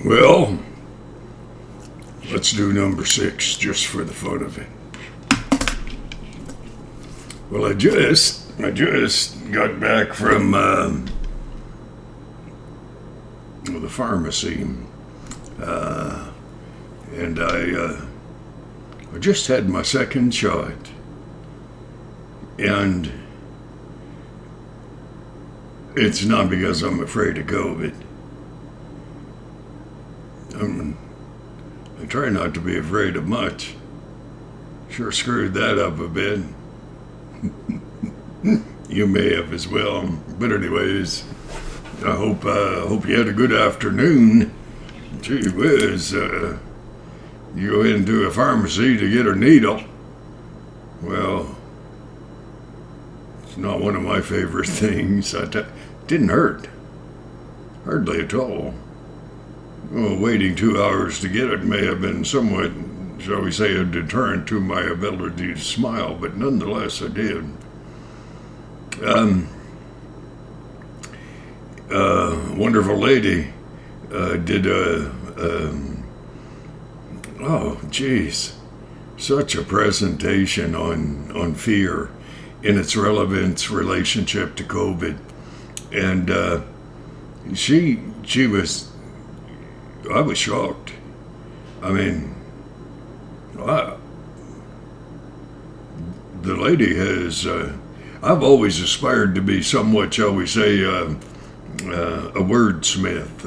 Well, let's do number 6 just for the fun of it. Well, I just got back from the pharmacy, and I just had my second shot, and it's not because I'm afraid of COVID. I try not to be afraid of much. Sure screwed that up a bit. You may have as well. But anyways, I hope you had a good afternoon. Gee whiz, you go into a pharmacy to get a needle. Well, it's not one of my favorite things. Didn't hurt. Hardly at all. Well, waiting 2 hours to get it may have been somewhat, shall we say, a deterrent to my ability to smile, but nonetheless I did. Wonderful lady did such a presentation on fear in its relevance relationship to COVID, and I was shocked. I mean, the lady has. I've always aspired to be somewhat, shall we say, a wordsmith,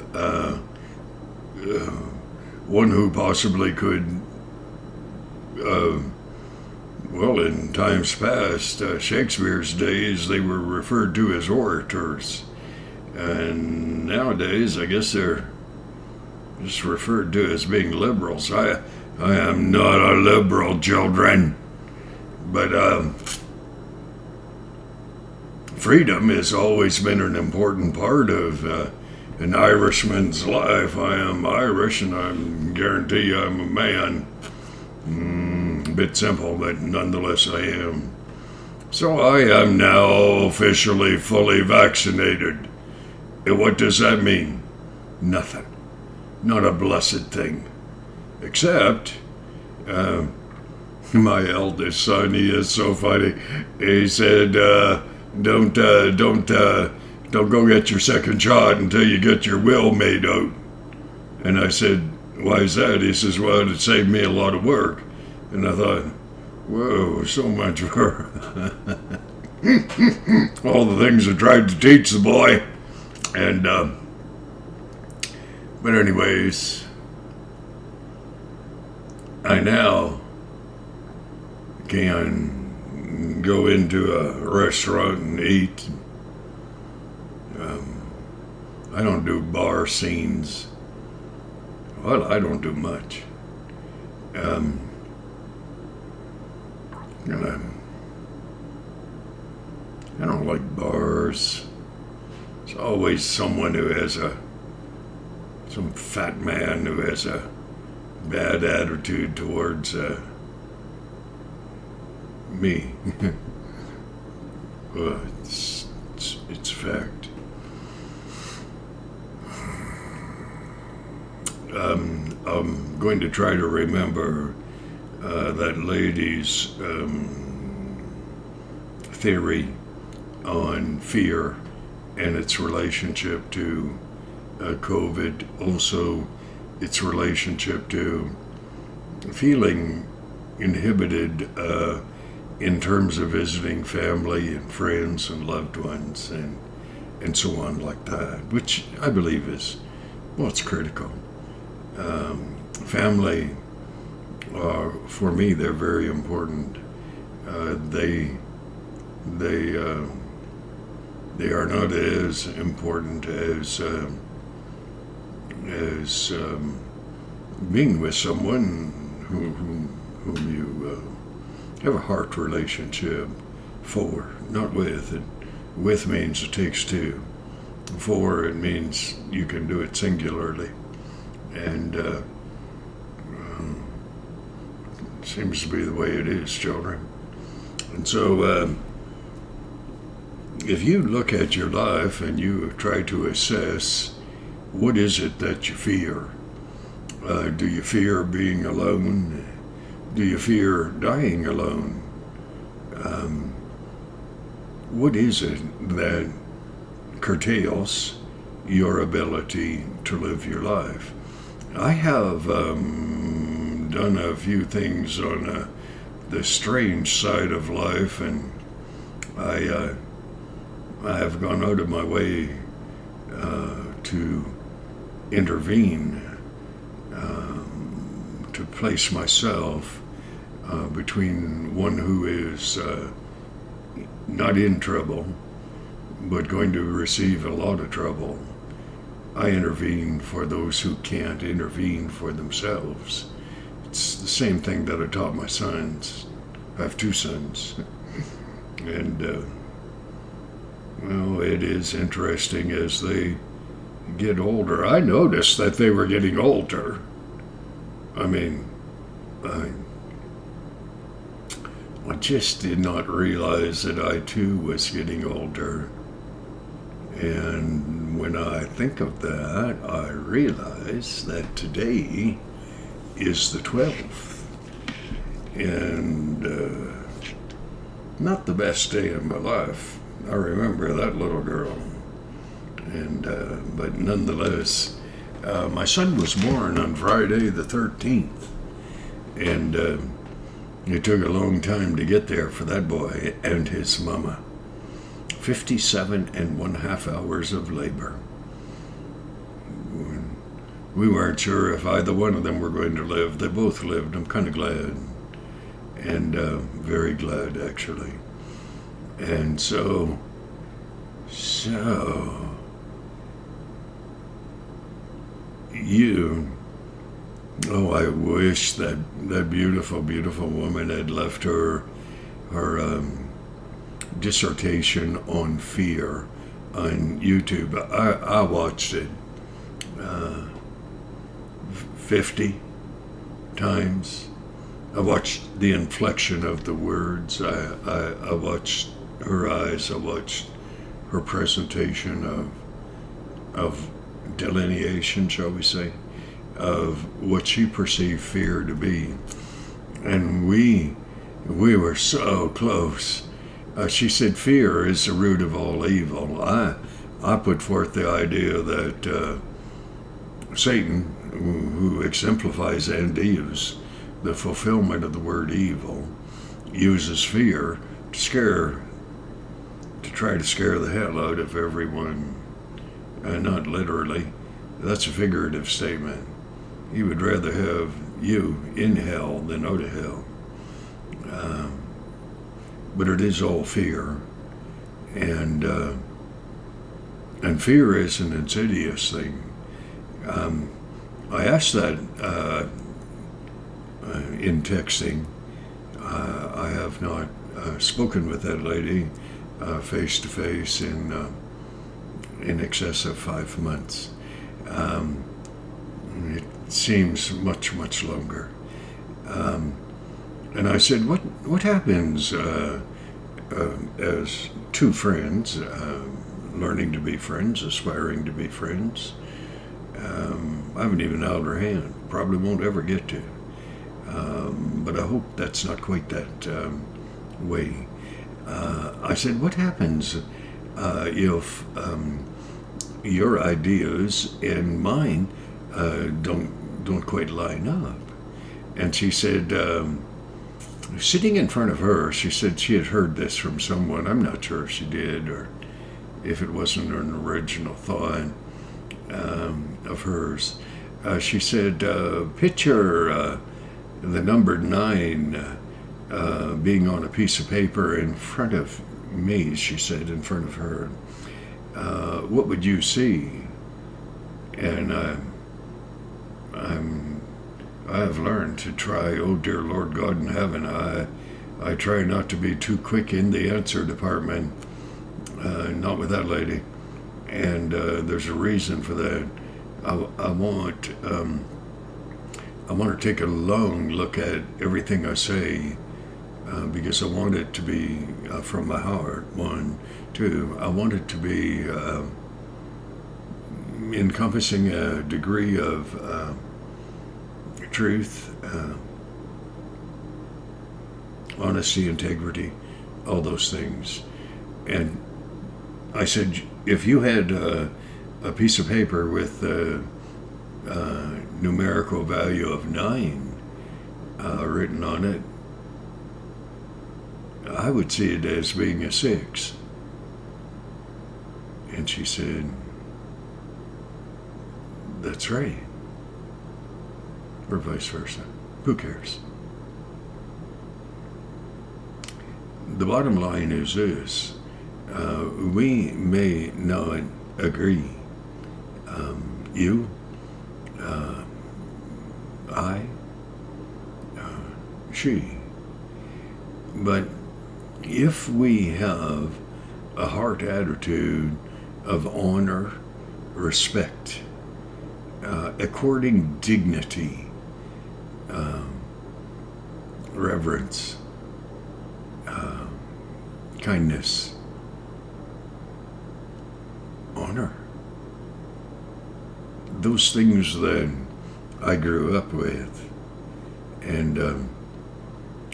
one who possibly could. Well, in times past, Shakespeare's days, they were referred to as orators, and nowadays, I guess they're just referred to as being liberals. I am not a liberal, children, but freedom has always been an important part of an Irishman's life. I am Irish, and I guarantee you I'm a man. A bit simple, but nonetheless I am. So I am now officially fully vaccinated. And what does that mean? Nothing. Not a blessed thing. Except, my eldest son, he is so funny. He said, don't go get your second shot until you get your will made out. And I said, why is that? He says, well, it'd save me a lot of work. And I thought, whoa, so much for all the things I tried to teach the boy. And, but anyways, I now can go into a restaurant and eat. I don't do bar scenes. Well, I don't do much. I don't like bars. It's always someone who has some fat man who has a bad attitude towards me. Well, it's a fact. I'm going to try to remember that lady's theory on fear and its relationship to COVID, also its relationship to feeling inhibited in terms of visiting family and friends and loved ones and so on like that, which I believe is, well, it's critical. Family, for me, they're very important. They are not as important as being with someone whom you have a heart relationship for, not with. And with means it takes two. For it means you can do it singularly. And seems to be the way it is, children. And so if you look at your life and you try to assess what is it that you fear, Do you fear being alone? Do you fear dying alone? What is it that curtails your ability to live your life? I have done a few things on the strange side of life, and I have gone out of my way to intervene, to place myself between one who is not in trouble, but going to receive a lot of trouble. I intervene for those who can't intervene for themselves. It's the same thing that I taught my sons. I have 2 sons. And, well, it is interesting as they get older. I noticed that they were getting older. I mean, I just did not realize that I too was getting older. And when I think of that, I realize that today is the 12th. And not the best day of my life. I remember that little girl. And but nonetheless, my son was born on Friday the 13th. And it took a long time to get there for that boy and his mama. 57.5 hours of labor. We weren't sure if either one of them were going to live. They both lived. I'm kind of glad. And very glad, actually. And so, I wish that beautiful, beautiful woman had left her dissertation on fear on YouTube. I watched it 50 times. I watched the inflection of the words. I watched her eyes. I watched her presentation of delineation, shall we say, of what she perceived fear to be. And we were so close. She said fear is the root of all evil. I put forth the idea that Satan, who exemplifies and is the fulfillment of the word evil, uses fear to try to scare the hell out of everyone. Not literally. That's a figurative statement. He would rather have you in hell than out of hell. But it is all fear. And fear is an insidious thing. I asked that in texting. I have not spoken with that lady face to face in excess of 5 months. It seems much, much longer. And I said, what happens as 2 friends, learning to be friends, aspiring to be friends? I haven't even held her hand. Probably won't ever get to. But I hope that's not quite that way. I said, what happens if your ideas and mine don't quite line up? And she said, sitting in front of her, she said she had heard this from someone. I'm not sure if she did or if it wasn't an original thought of hers. She said, picture the number 9 being on a piece of paper in front of me, she said, in front of her. What would you see? And I have learned to try, oh dear Lord God in heaven, I try not to be too quick in the answer department, not with that lady. And there's a reason for that. I want to take a long look at everything I say, because I want it to be from my heart. 1, 2, I want it to be encompassing a degree of truth, honesty, integrity, all those things. And I said, if you had a piece of paper with a numerical value of 9 written on it, I would see it as being a 6. And she said, that's right. Or vice versa. Who cares? The bottom line is this. We may not agree. You, I, she. But if we have a heart attitude of honor, respect, according dignity, reverence, kindness, honor, those things that I grew up with. And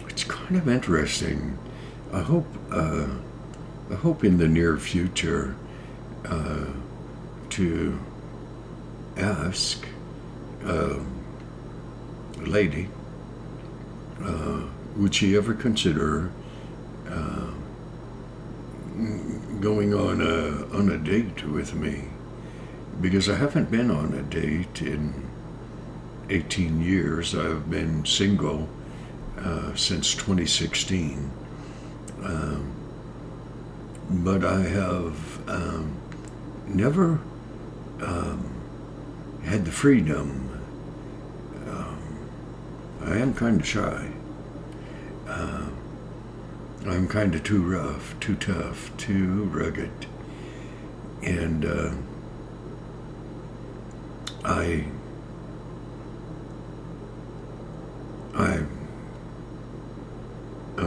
it's kind of interesting. I hope in the near future to ask a lady, would she ever consider going on a date with me? Because I haven't been on a date in 18 years. I've been single since 2016. But I have never had the freedom. I am kind of shy. I'm kind of too rough, too tough, too rugged. And I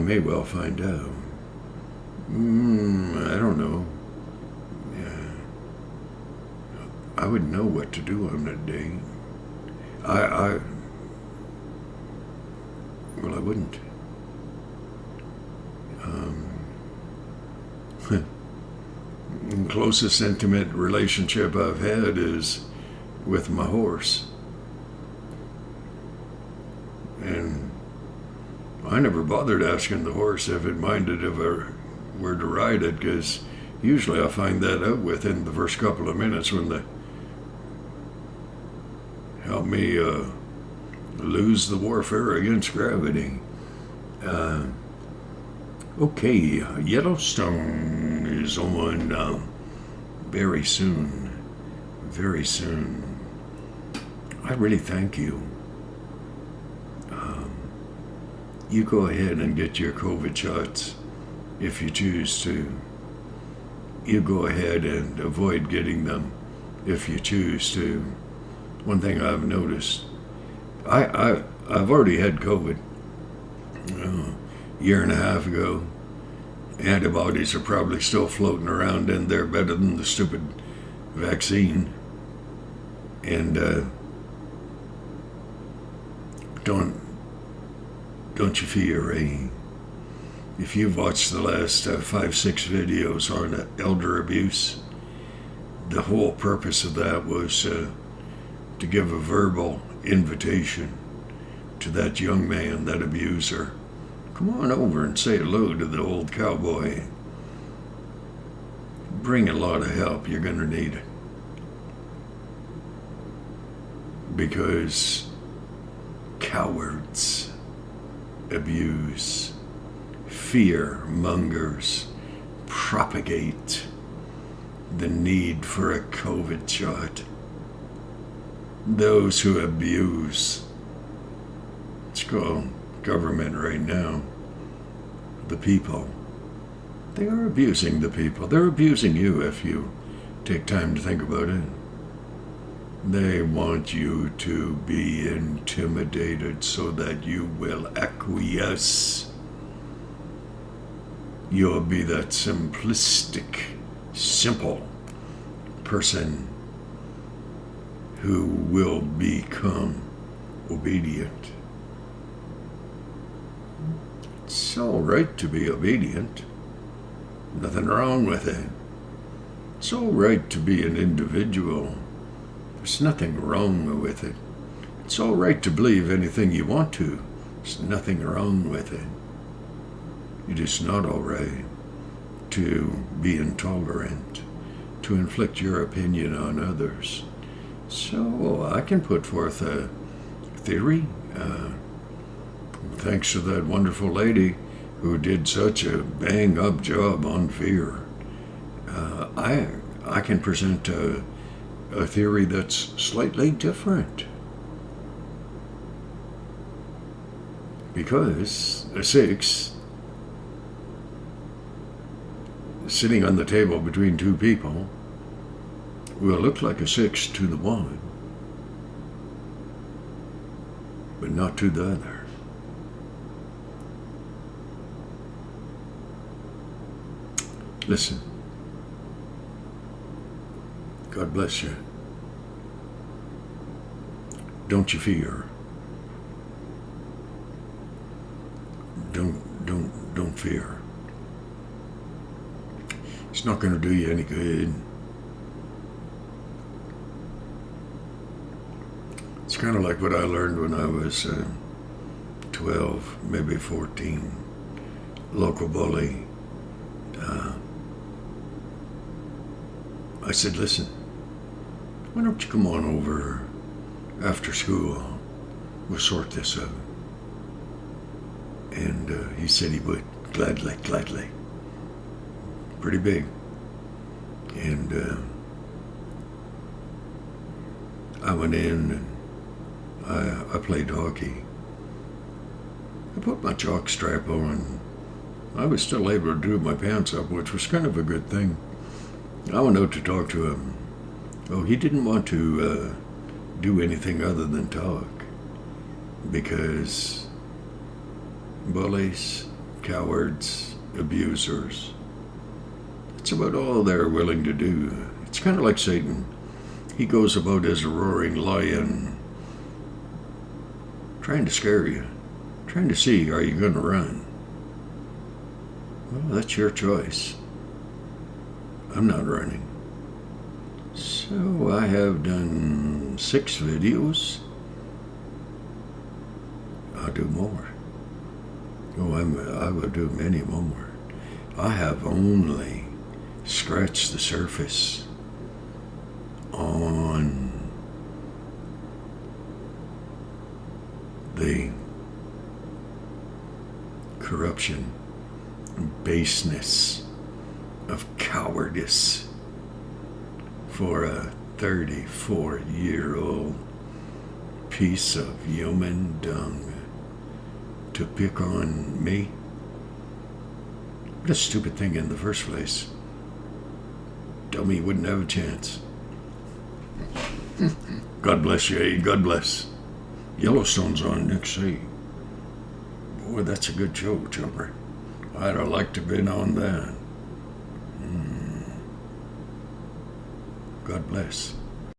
may well find out. I don't know. Yeah. I wouldn't know what to do on a date. Well, I wouldn't. The closest intimate relationship I've had is with my horse. And I never bothered asking the horse if it minded if I were to ride it, because usually I find that out within the first couple of minutes when they help me lose the warfare against gravity. Okay, Yellowstone is on very soon. Very soon. I really thank you. You go ahead and get your COVID shots if you choose to. You go ahead and avoid getting them if you choose to. One thing I've noticed, I've already had COVID a year and a half ago. Antibodies are probably still floating around in there, better than the stupid vaccine. And don't you fear, if you've watched the last 5-6 videos on elder abuse, the whole purpose of that was to give a verbal invitation to that young man, that abuser. Come on over and say hello to the old cowboy. Bring a lot of help. You're going to need it. Because cowards abuse, fear mongers propagate the need for a COVID shot. Those who abuse, it's called government right now, the people, they are abusing the people. They're abusing you if you take time to think about it. They want you to be intimidated so that you will acquiesce. You'll be that simplistic, simple person who will become obedient. It's all right to be obedient. Nothing wrong with it. It's all right to be an individual. There's nothing wrong with it. It's all right to believe anything you want to. There's nothing wrong with it. It is not all right to be intolerant, to inflict your opinion on others. So I can put forth a theory. Thanks to that wonderful lady who did such a bang-up job on fear. I can present a theory that's slightly different. Because a 6 sitting on the table between two people will look like a 6 to the one, but not to the other. Listen, God bless you. Don't you fear. Don't fear. It's not going to do you any good. It's kind of like what I learned when I was 12, maybe 14. Local bully. I said, listen, why don't you come on over after school? We'll sort this out. And he said he would, gladly. Pretty big. And I went in and I played hockey. I put my jock strap on. I was still able to do my pants up, which was kind of a good thing. I went out to talk to him. Oh, he didn't want to do anything other than talk, because bullies, cowards, abusers, it's about all they're willing to do. It's kind of like Satan. He goes about as a roaring lion, trying to scare you, trying to see, are you going to run? Well, that's your choice. I'm not running. So I have done 6 videos. I'll do more. Oh, I will do many more. I have only scratched the surface on the corruption, baseness of cowardice for a 34-year-old piece of human dung to pick on me. What a stupid thing in the first place. Dummy wouldn't have a chance. God bless you, eh? God bless. Yellowstone's on next, eh? Boy, that's a good show, Jumper. I'd have liked to have been on that. God bless.